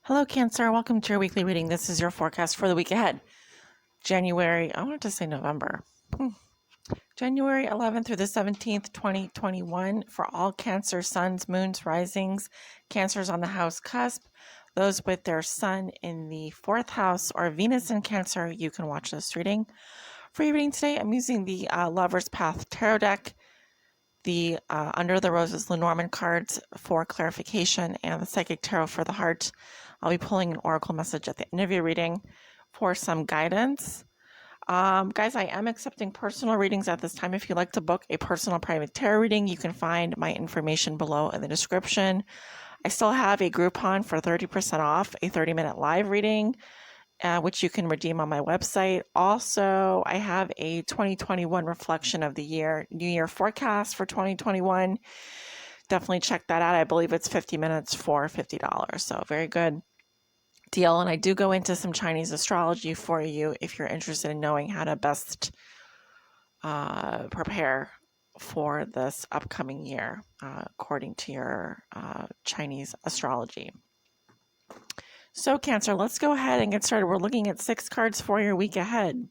Hello, Cancer. Welcome to your weekly reading. This is your forecast for the week ahead. January 11th through the 17th, 2021, for all Cancer suns, moons, risings, Cancers on the house cusp. Those with their sun in the fourth house or Venus in Cancer, you can watch this reading. For your reading today, I'm using the Lover's Path Tarot deck, the Under the Roses Lenormand cards for clarification, and the Psychic Tarot for the heart. I'll be pulling an oracle message at the end of your reading for some guidance. Guys, I am accepting personal readings at this time. If you'd like to book a personal private tarot reading, you can find my information below in the description. I still have a Groupon for 30% off, a 30-minute live reading, which you can redeem on my website. Also, I have a 2021 reflection of the year, New Year forecast for 2021. Definitely check that out. I believe it's 50 minutes for $50. So very good deal. And I do go into some Chinese astrology for you if you're interested in knowing how to best prepare for this upcoming year according to your Chinese astrology. So Cancer, let's go ahead and get started. We're looking at 6 cards for your week ahead.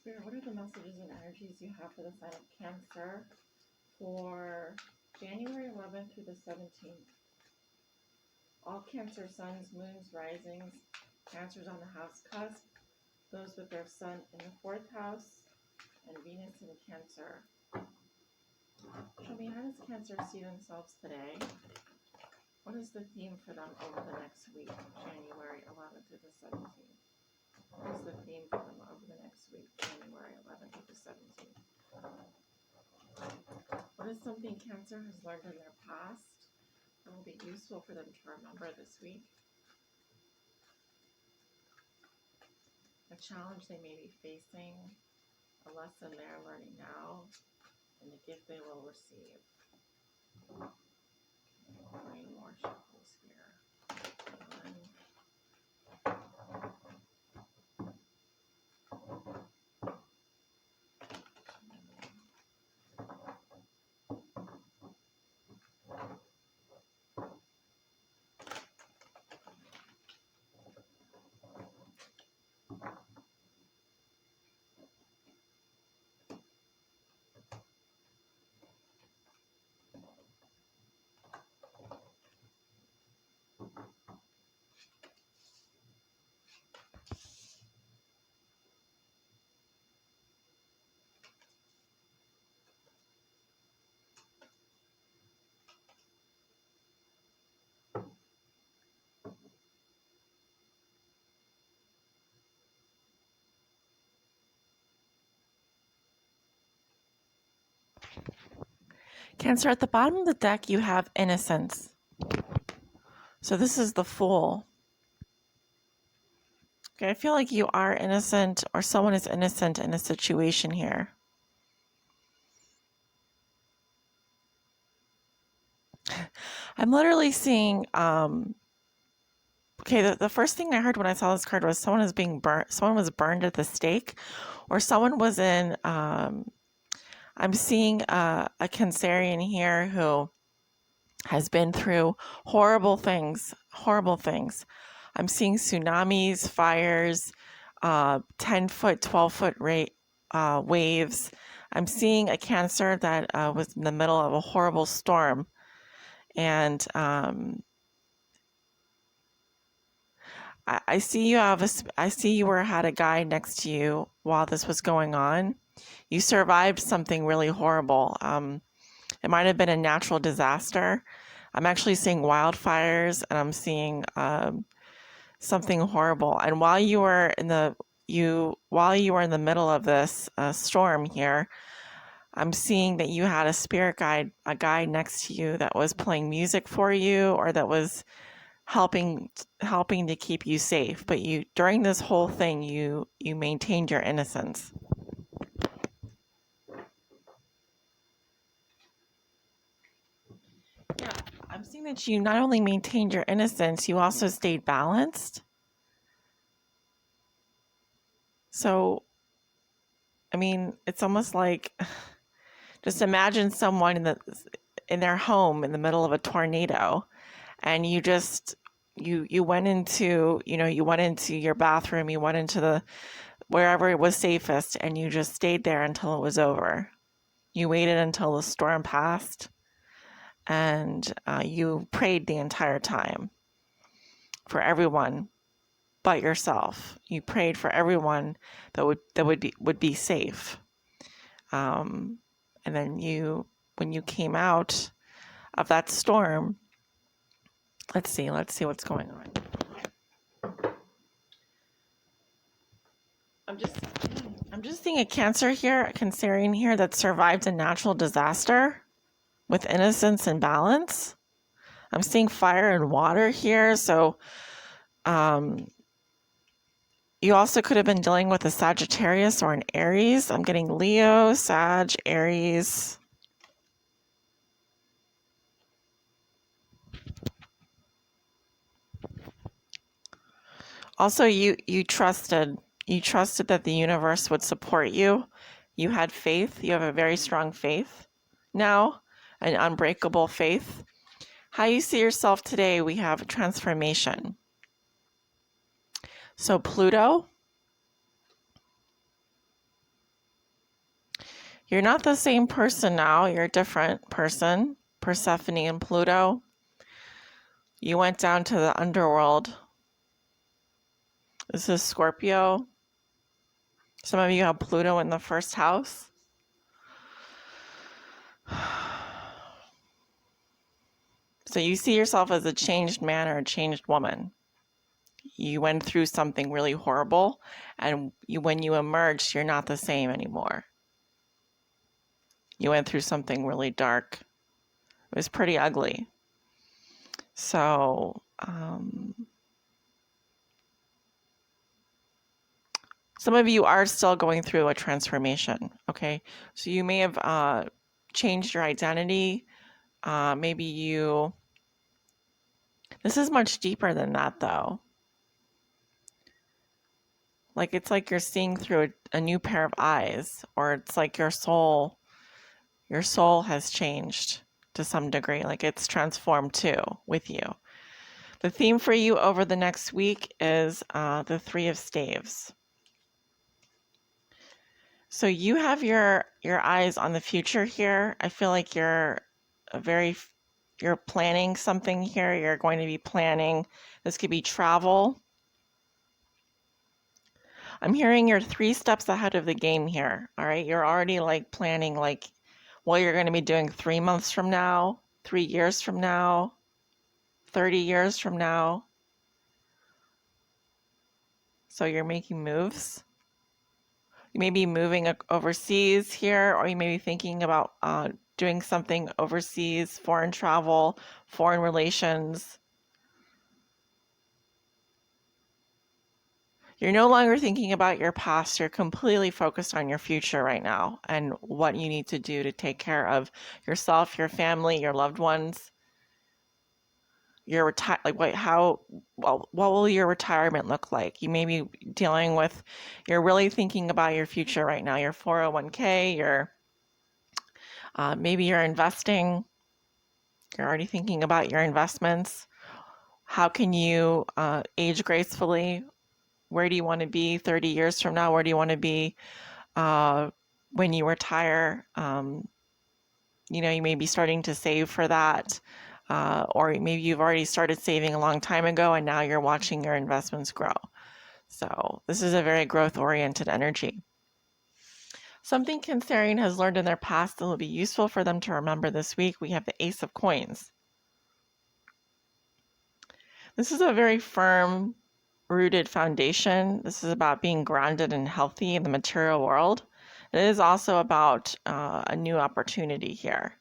Spirit, what are the messages and energies you have for the sign of Cancer for January 11th through the 17th? All Cancer suns, moons, risings, Cancers on the house cusp, those with their sun in the fourth house, and Venus in Cancer. Show me, how does Cancer see themselves today? What is the theme for them over the next week, January 11th through the 17th? What is the theme for them over the next week, January 11th through the 17th? What is something Cancer has learned in their past that will be useful for them to remember this week? A challenge they may be facing, a lesson they are learning now, and a gift they will receive. Bring more shuffles here. Cancer, at the bottom of the deck, you have innocence. So this is the Fool. Okay, I feel like you are innocent, or someone is innocent in a situation here. I'm literally seeing, okay, the first thing I heard when I saw this card was someone was being burnt, someone was burned at the stake, or someone was in, I'm seeing a Cancerian here who has been through horrible things. I'm seeing tsunamis, fires, 10-foot, 12-foot waves. I'm seeing a Cancer that was in the middle of a horrible storm. And I see you had a guy next to you while this was going on. You survived something really horrible. It might have been a natural disaster. I'm actually seeing wildfires, and I'm seeing something horrible. And while you were in the middle of this storm here, I'm seeing that you had a spirit guide, a guide next to you that was playing music for you, or that was helping to keep you safe, but you during this whole thing you maintained your innocence. Yeah, I'm seeing that you not only maintained your innocence, you also stayed balanced. So, I mean, it's almost like just imagine someone in their home in the middle of a tornado, and you went into, you went into your bathroom, you went into the wherever it was safest, and you just stayed there until it was over. You waited until the storm passed, and you prayed the entire time for everyone but yourself. You prayed for everyone that would be safe. And then when you came out of that storm, let's see what's going on. I'm just seeing a Cancer here, a Cancerian here that survived a natural disaster with innocence and balance. I'm seeing fire and water here, so you also could have been dealing with a Sagittarius or an Aries. I'm getting Leo, Sag, Aries. Also, you trusted that the universe would support you. You had faith. You have a very strong faith now, an unbreakable faith. How you see yourself today, we have transformation. So Pluto, you're not the same person now. You're a different person. Persephone and Pluto. You went down to the underworld. This is Scorpio. Some of you have Pluto in the first house. So you see yourself as a changed man or a changed woman. You went through something really horrible, and when you emerged, you're not the same anymore. You went through something really dark. It was pretty ugly. So, some of you are still going through a transformation, okay? So you may have changed your identity. This is much deeper than that, though. Like, it's like you're seeing through a new pair of eyes, or it's like your soul has changed to some degree. Like, it's transformed too with you. The theme for you over the next week is the Three of Staves. So you have your eyes on the future here. I feel like you're planning something here. You're going to be planning. This could be travel. I'm hearing you're 3 steps ahead of the game here. All right. You're already like planning like what you're going to be doing 3 months from now, 3 years from now, 30 years from now. So you're making moves. You may be moving overseas here, or you may be thinking about doing something overseas, foreign travel, foreign relations. You're no longer thinking about your past. You're completely focused on your future right now and what you need to do to take care of yourself, your family, your loved ones. What will your retirement look like? You may be dealing with, you're really thinking about your future right now, your 401k, maybe you're investing. You're already thinking about your investments. How can you age gracefully? Where do you want to be 30 years from now? Where do you want to be when you retire? You may be starting to save for that. Or maybe you've already started saving a long time ago and now you're watching your investments grow. So this is a very growth-oriented energy. Something Cancerian has learned in their past that will be useful for them to remember this week. We have the Ace of Coins. This is a very firm, rooted foundation. This is about being grounded and healthy in the material world. It is also about a new opportunity here.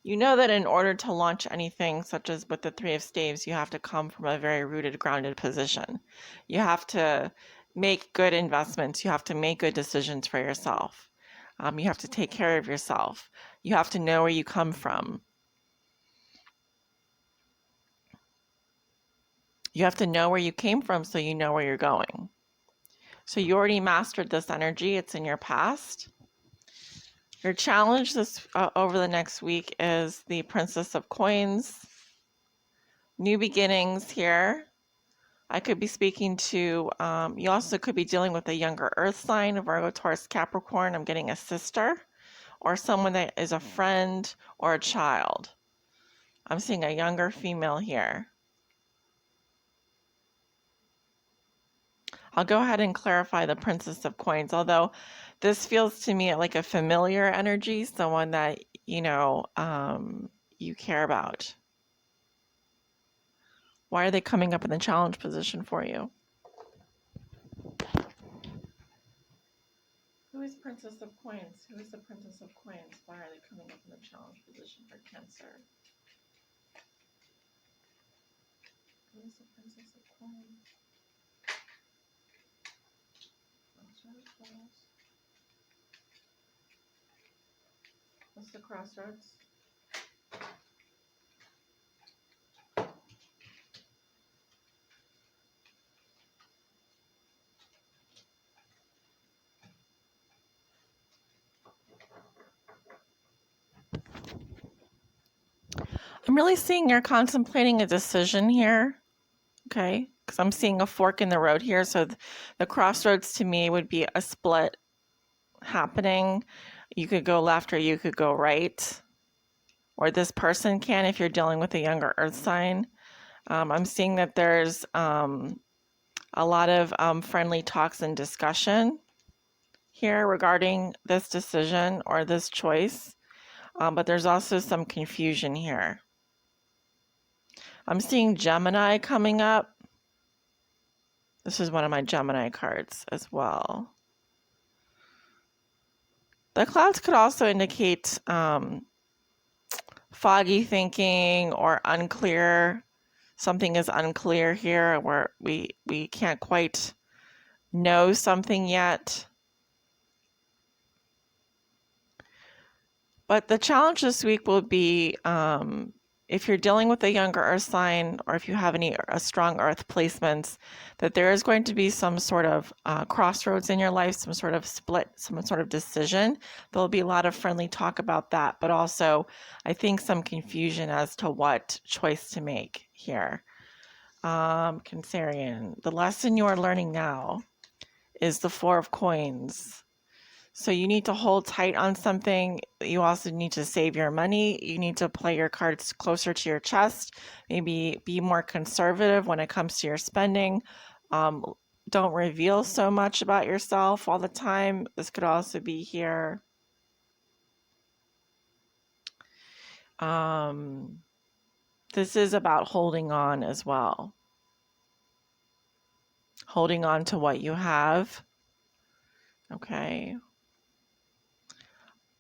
You know that in order to launch anything, such as with the Three of Staves, you have to come from a very rooted, grounded position. You have to make good investments. You have to make good decisions for yourself. You have to take care of yourself. You have to know where you come from. You have to know where you came from so you know where you're going. So you already mastered this energy. It's in your past. Your challenge this over the next week is the Princess of Coins. New beginnings here. I could be speaking to, you also could be dealing with a younger earth sign, Virgo, Taurus, Capricorn. I'm getting a sister or someone that is a friend or a child. I'm seeing a younger female here. I'll go ahead and clarify the Princess of Coins, although this feels to me like a familiar energy, someone that, you know, you care about. Why are they coming up in the challenge position for you? Who is Princess of Coins? Who is the Princess of Coins? Why are they coming up in the challenge position for Cancer? Who is the Princess of Coins? What's the crossroads? I'm really seeing you're contemplating a decision here, okay? Because I'm seeing a fork in the road here. So the crossroads to me would be a split happening. You could go left or you could go right. Or this person can if you're dealing with a younger earth sign. I'm seeing that there's a lot of friendly talks and discussion here regarding this decision or this choice. But there's also some confusion here. I'm seeing Gemini coming up. This is one of my Gemini cards as well. The clouds could also indicate foggy thinking or unclear. Something is unclear here where we can't quite know something yet. But the challenge this week will be if you're dealing with a younger earth sign or if you have any strong earth placements, that there is going to be some sort of crossroads in your life, some sort of split, some sort of decision. There'll be a lot of friendly talk about that, but also I think some confusion as to what choice to make here. Cancerian, the lesson you are learning now is the Four of Coins. So you need to hold tight on something. You also need to save your money. You need to play your cards closer to your chest. Maybe be more conservative when it comes to your spending. Don't reveal so much about yourself all the time. This could also be here. This is about holding on as well. Holding on to what you have. Okay.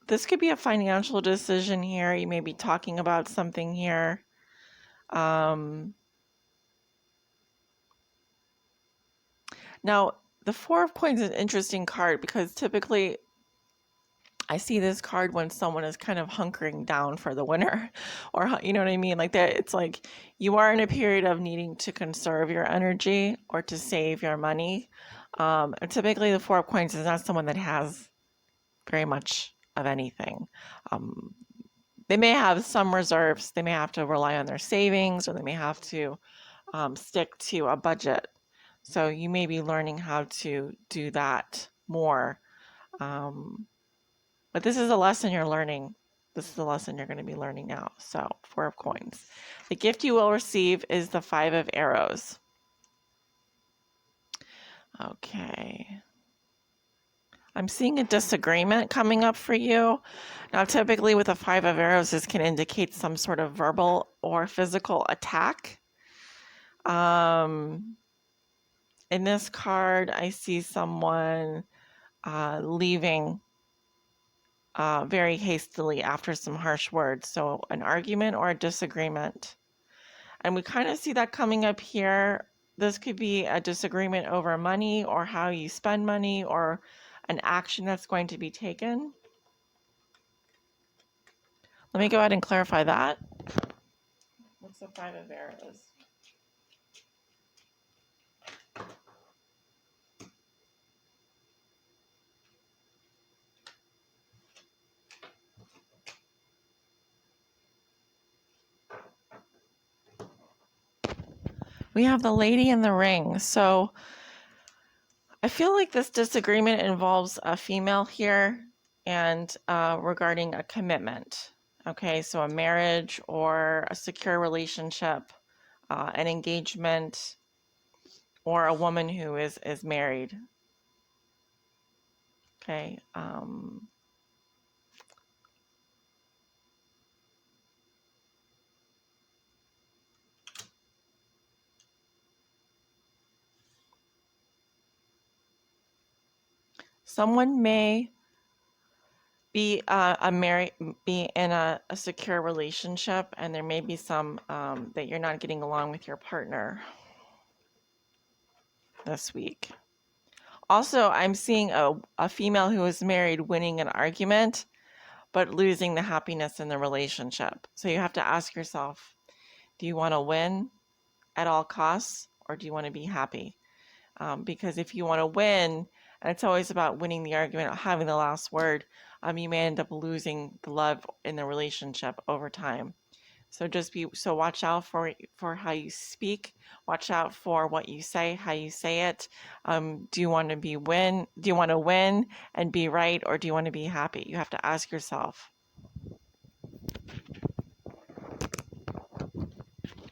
This could be a financial decision here. You may be talking about something here. Now, the Four of Coins is an interesting card because typically I see this card when someone is kind of hunkering down for the winter or, you know what I mean? Like that, it's like you are in a period of needing to conserve your energy or to save your money. And typically the Four of Coins is not someone that has very much of anything. They may have some reserves. They may have to rely on their savings or they may have to stick to a budget. So you may be learning how to do that more. But this is a lesson you're learning. This is the lesson you're going to be learning now. So, Four of Coins. The gift you will receive is the Five of Arrows. Okay. I'm seeing a disagreement coming up for you. Now, typically with a Five of Arrows, this can indicate some sort of verbal or physical attack. In this card, I see someone leaving very hastily after some harsh words. So an argument or a disagreement. And we kind of see that coming up here. This could be a disagreement over money or how you spend money or an action that's going to be taken. Let me go ahead and clarify that. What's the Five of Arrows? We have the Lady in the Ring. So I feel like this disagreement involves a female here and regarding a commitment. Okay, so a marriage or a secure relationship, an engagement, or a woman who is married. Okay. Someone may be be in a secure relationship, and there may be some that you're not getting along with your partner this week. Also, I'm seeing a female who is married winning an argument, but losing the happiness in the relationship. So you have to ask yourself, do you want to win at all costs, or do you want to be happy? Because if you want to win, and it's always about winning the argument, having the last word, you may end up losing the love in the relationship over time. So watch out for how you speak. Watch out for what you say, how you say it. Do you want to win? Do you want to win and be right, or do you want to be happy? You have to ask yourself.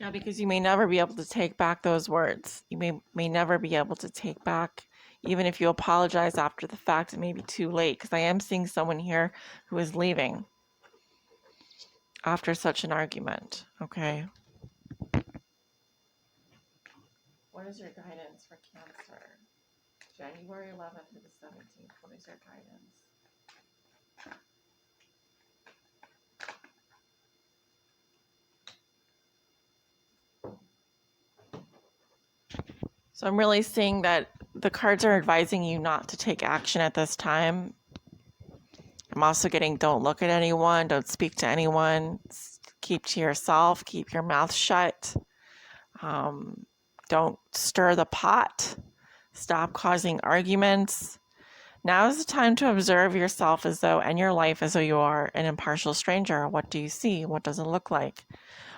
Yeah, because you may never be able to take back those words. You may never be able to take back, even if you apologize after the fact, it may be too late. Because I am seeing someone here who is leaving after such an argument. Okay. What is your guidance for Cancer? January 11th through the 17th. What is your guidance? So I'm really seeing that the cards are advising you not to take action at this time. I'm also getting don't look at anyone, don't speak to anyone, keep to yourself, keep your mouth shut. Don't stir the pot. Stop causing arguments. Now is the time to observe yourself and your life as though you are an impartial stranger. What do you see? What does it look like?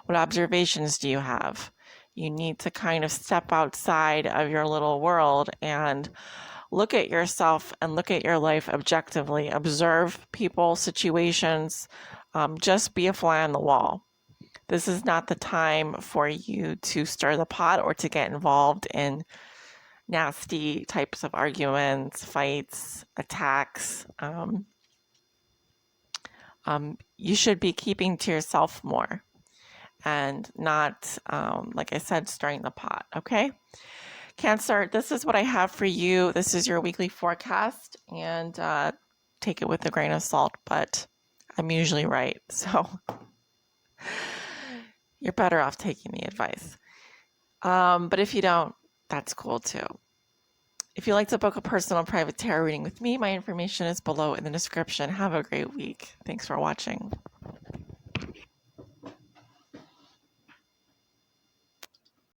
What observations do you have? You need to kind of step outside of your little world and look at yourself and look at your life objectively. Observe people, situations. Just be a fly on the wall. This is not the time for you to stir the pot or to get involved in nasty types of arguments, fights, attacks. You should be keeping to yourself more and not, like I said, stirring the pot, okay? Cancer, this is what I have for you. This is your weekly forecast, and take it with a grain of salt, but I'm usually right, so you're better off taking the advice. But if you don't, that's cool too. If you'd like to book a personal private tarot reading with me, my information is below in the description. Have a great week. Thanks for watching.